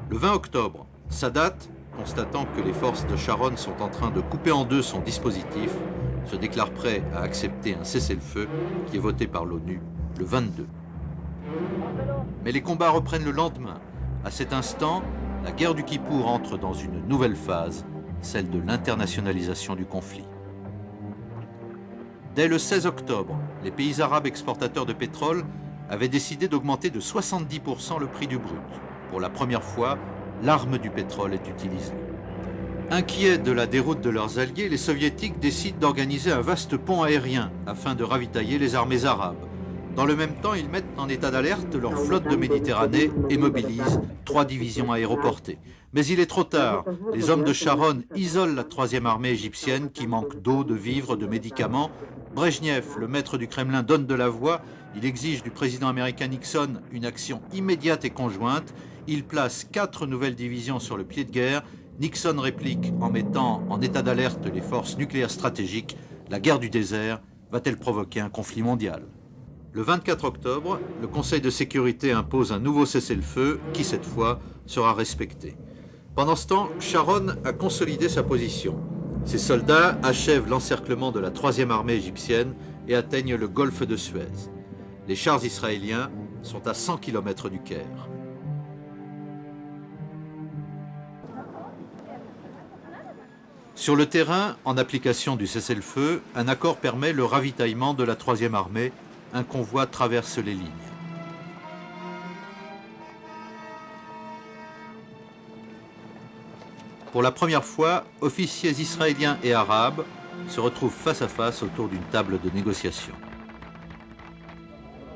Le 20 octobre, Sadat, constatant que les forces de Sharon sont en train de couper en deux son dispositif, se déclare prêt à accepter un cessez-le-feu qui est voté par l'ONU le 22. Mais les combats reprennent le lendemain. À cet instant, la guerre du Kippour entre dans une nouvelle phase, celle de l'internationalisation du conflit. Dès le 16 octobre, les pays arabes exportateurs de pétrole avaient décidé d'augmenter de 70% le prix du brut. Pour la première fois, l'arme du pétrole est utilisée. Inquiets de la déroute de leurs alliés, les soviétiques décident d'organiser un vaste pont aérien afin de ravitailler les armées arabes. Dans le même temps, ils mettent en état d'alerte leur flotte de Méditerranée et mobilisent 3 divisions aéroportées. Mais il est trop tard. Les hommes de Sharon isolent la 3e armée égyptienne qui manque d'eau, de vivres, de médicaments. Brejnev, le maître du Kremlin, donne de la voix. Il exige du président américain Nixon une action immédiate et conjointe. Il place 4 nouvelles divisions sur le pied de guerre. Nixon réplique en mettant en état d'alerte les forces nucléaires stratégiques. La guerre du désert va-t-elle provoquer un conflit mondial ? Le 24 octobre, le Conseil de sécurité impose un nouveau cessez-le-feu qui, cette fois, sera respecté. Pendant ce temps, Sharon a consolidé sa position. Ses soldats achèvent l'encerclement de la 3e armée égyptienne et atteignent le golfe de Suez. Les chars israéliens sont à 100 km du Caire. Sur le terrain, en application du cessez-le-feu, un accord permet le ravitaillement de la 3e armée. Un convoi traverse les lignes. Pour la première fois, officiers israéliens et arabes se retrouvent face à face autour d'une table de négociation.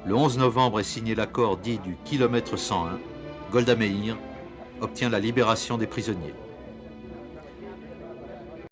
Le 11 novembre est signé l'accord dit du kilomètre 101. Golda Meir obtient la libération des prisonniers.